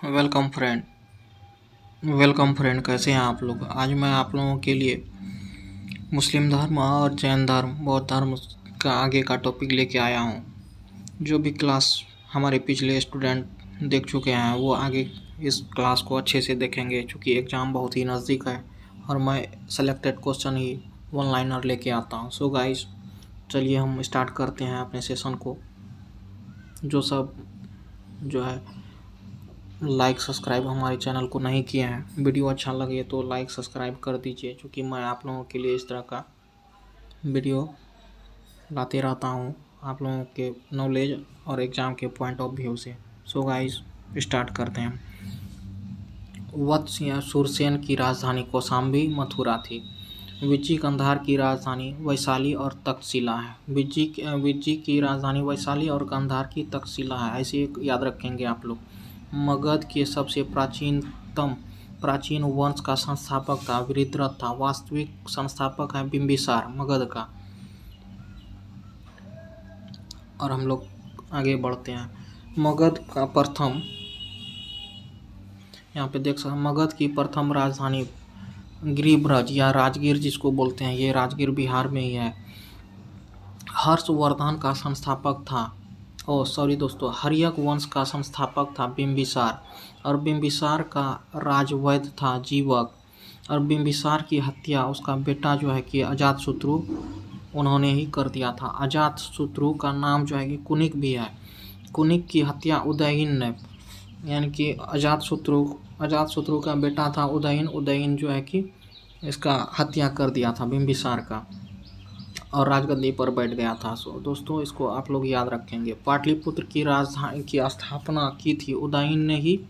Welcome friend. कैसे हैं आप लोग। आज मैं आप लोगों के लिए मुस्लिम धर्म और जैन धर्म बौद्ध धर्म का आगे का टॉपिक लेके आया हूँ। जो भी क्लास हमारे पिछले स्टूडेंट देख चुके हैं वो आगे इस क्लास को अच्छे से देखेंगे, क्योंकि एग्ज़ाम बहुत ही नज़दीक है और मैं सेलेक्टेड क्वेश्चन ही वन लाइनर लेके आता हूँ। सो गाइस, चलिए हम स्टार्ट करते हैं अपने सेशन को। जो सब जो है लाइक सब्सक्राइब हमारे चैनल को नहीं किए हैं, वीडियो अच्छा लगे तो लाइक सब्सक्राइब कर दीजिए, क्योंकि मैं आप लोगों के लिए इस तरह का वीडियो लाते रहता हूँ आप लोगों के नॉलेज और एग्ज़ाम के पॉइंट ऑफ व्यू से। सो गाइस, स्टार्ट करते हैं। वत्स या सुरसेन की राजधानी कौशाम्बी मथुरा थी। विज्जी कंधार की राजधानी वैशाली और तक्षशिला है। विज्जी की राजधानी वैशाली और कंधार की तक्षशिला है, ऐसे याद रखेंगे आप लोग। मगध के सबसे प्राचीन वंश का संस्थापक था वृत्रथ था। वास्तविक संस्थापक है बिंबिसार मगध का। और हम लोग आगे बढ़ते हैं। मगध का प्रथम, यहाँ पे देख सकते हैं, मगध की प्रथम राजधानी गिरिब्रज या राजगीर जिसको बोलते हैं, ये राजगीर बिहार में ही है। हर्षवर्धन का संस्थापक था, दोस्तों, हर्यक वंश का संस्थापक था बिंबिसार, और बिंबिसार का राजवैद्य था जीवक। और बिंबिसार की हत्या उसका बेटा जो है कि अजातशत्रु उन्होंने ही कर दिया था। अजातशत्रु का नाम जो है कि कुनिक भी है। कुनिक की हत्या उदयन ने, यानी कि अजातशत्रु का बेटा था उदयन जो है कि इसका हत्या कर दिया था बिंबिसार का, और राजगद्दी पर बैठ गया था। सो दोस्तों, इसको आप लोग याद रखेंगे। पाटलिपुत्र की राजधानी की स्थापना की थी उदयन ने ही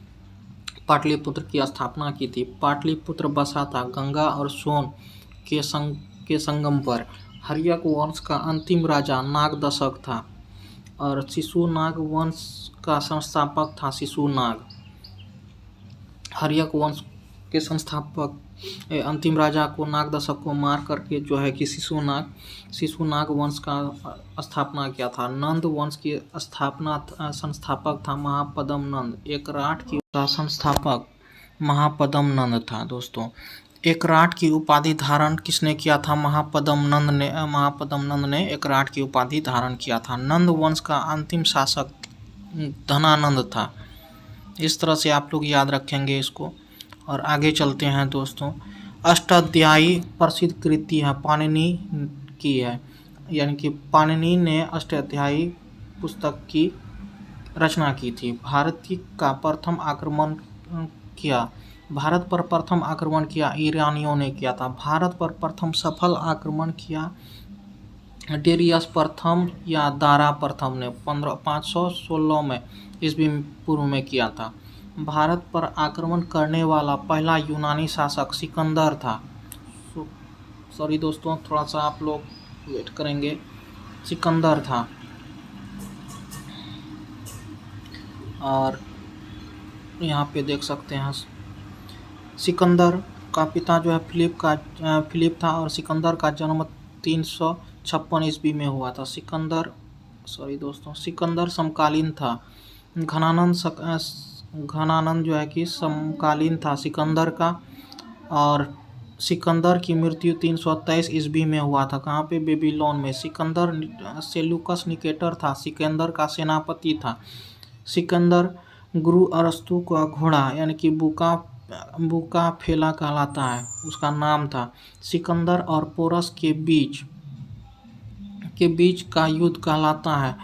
पाटलिपुत्र की स्थापना की थी। पाटलिपुत्र बसा था गंगा और सोन के संगम पर। हर्यक वंश का अंतिम राजा नागदशक था, और शिशुनाग वंश का संस्थापक था शिशुनाग। हर्यक वंश के संस्थापक अंतिम राजा को नागदशक को मार करके जो है कि शिशुनाग वंश का स्थापना किया था। नंद वंश की संस्थापक था महापद्म नंद। एकराट की संस्थापक महापद्म नंद था। दोस्तों, एकराट की उपाधि धारण किसने किया था? महापद्म नंद ने एकराट की उपाधि धारण किया था। नंद वंश का अंतिम शासक धनानंद था। इस तरह से आप लोग याद रखेंगे इसको। और आगे चलते हैं दोस्तों। अष्टाध्यायी प्रसिद्ध कृति है पाणिनि की है, यानी कि पाणिनि ने अष्टाध्यायी पुस्तक की रचना की थी। भारत पर प्रथम आक्रमण किया ईरानियों ने किया था। भारत पर प्रथम सफल आक्रमण किया डेरियस प्रथम या दारा प्रथम ने 516 में ईस्वी पूर्व में किया था। भारत पर आक्रमण करने वाला पहला यूनानी शासक सिकंदर था। सॉरी दोस्तों, थोड़ा सा आप लोग वेट करेंगे। सिकंदर था। और यहाँ पे देख सकते हैं सिकंदर का पिता जो है फिलिप था, और सिकंदर का जन्म 356 ईस्वी में हुआ था। सिकंदर समकालीन था। घनानंद जो है कि समकालीन था सिकंदर का, और सिकंदर की मृत्यु 323 ईस्वी में हुआ था। कहाँ पे? बेबीलोन में। सिकंदर सेल्यूकस निकेटर था, सिकंदर का सेनापति था। सिकंदर गुरु अरस्तु का घोड़ा, यानी कि बुका फेला कहलाता है, उसका नाम था। सिकंदर और पोरस के बीच का युद्ध कहलाता है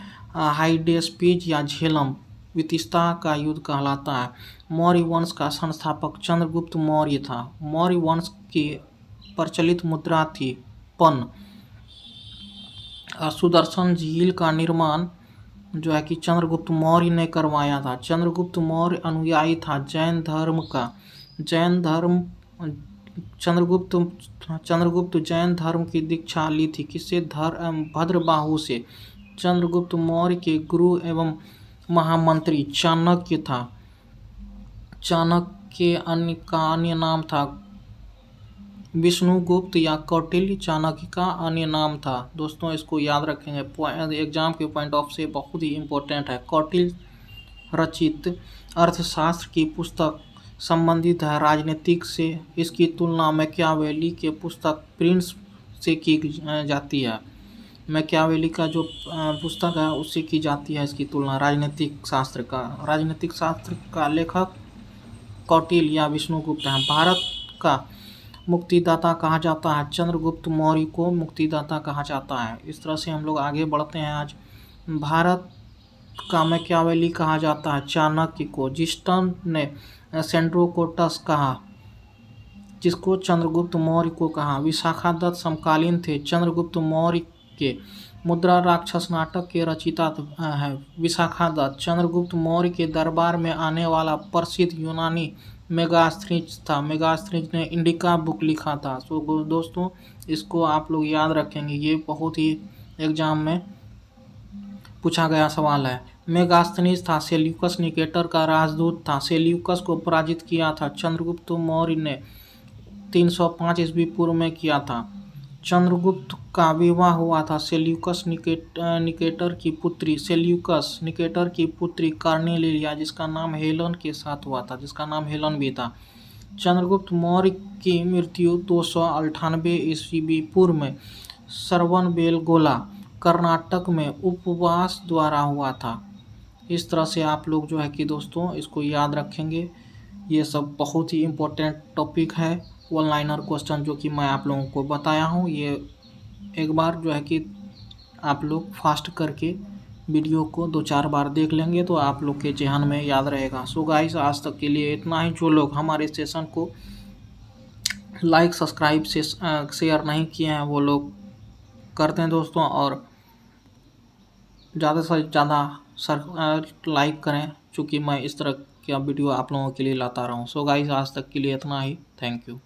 हाइडेस्पिस या झेलम वितिस्ता का युद्ध कहलाता है। मौर्य वंश का संस्थापक चंद्रगुप्त मौर्य था। मौर्य वंश की प्रचलित मुद्रा थी पन। सुदर्शन झील का निर्माण जो है कि चंद्रगुप्त मौर्य ने करवाया था। चंद्रगुप्त मौर्य अनुयायी था जैन धर्म का। चंद्रगुप्त जैन धर्म की दीक्षा ली थी। किससे? भद्रबाहु से। चंद्रगुप्त मौर्य के गुरु एवं महामंत्री चाणक्य था। चाणक्य का अन्य नाम था विष्णुगुप्त या कौटिल्य। चाणक्य का अन्य नाम था। दोस्तों, इसको याद रखेंगे, एग्जाम के पॉइंट ऑफ से बहुत ही इम्पोर्टेंट है। कौटिल्य रचित अर्थशास्त्र की पुस्तक संबंधित है राजनीतिक से। इसकी तुलना मैकियावेली के पुस्तक प्रिंस से की जाती है। मैकियावेली का जो पुस्तक है उससे की जाती है इसकी तुलना राजनीतिक शास्त्र का। राजनीतिक शास्त्र का लेखक कौटिल्य या विष्णुगुप्त हैं। भारत का मुक्तिदाता कहा जाता है, चंद्रगुप्त मौर्य को मुक्तिदाता कहा जाता है। इस तरह से हम लोग आगे बढ़ते हैं। आज भारत का मैकियावेली कहा जाता है चाणक्य को। जिस्टन ने सेंड्रोकोटस कहा, जिसको चंद्रगुप्त मौर्य को कहा। विशाखादत्त समकालीन थे चंद्रगुप्त मौर्य के। मुद्रा राक्षस नाटक के रचयिता है विशाखादत्त। चंद्रगुप्त मौर्य के दरबार में आने वाला प्रसिद्ध यूनानी मेगास्थनीज था। मेगास्थनीज ने इंडिका बुक लिखा था। तो दोस्तों इसको आप लोग याद रखेंगे, ये बहुत ही एग्जाम में पूछा गया सवाल है। मेगास्थनीज था सेल्यूकस निकेटर का राजदूत था। सेल्यूकस को पराजित किया था चंद्रगुप्त मौर्य ने 305 ईस्वी पूर्व में किया था। चंद्रगुप्त का विवाह हुआ था सेल्यूकस निकेटर की पुत्री कार्नेलिया, जिसका नाम हेलन के साथ हुआ था, जिसका नाम हेलन भी था। चंद्रगुप्त मौर्य की मृत्यु 298 ईस्वी पूर्व में श्रवणबेलगोला कर्नाटक में उपवास द्वारा हुआ था। इस तरह से आप लोग जो है कि दोस्तों इसको याद रखेंगे। ये सब बहुत ही इम्पोर्टेंट टॉपिक है, वन लाइनर क्वेश्चन जो कि मैं आप लोगों को बताया हूँ। ये एक बार जो है कि आप लोग फास्ट करके वीडियो को 2-4 बार देख लेंगे तो आप लोग के जहन में याद रहेगा। सो गाइस आज तक के लिए इतना ही। जो लोग हमारे सेशन को लाइक सब्सक्राइब से शेयर नहीं किए हैं वो लोग करते हैं दोस्तों, और ज़्यादा से ज़्यादा लाइक करें, चूँकि मैं इस तरह का वीडियो आप लोगों के लिए लाता रहा हूँ। सो गाइस आज तक के लिए इतना ही। Thank you.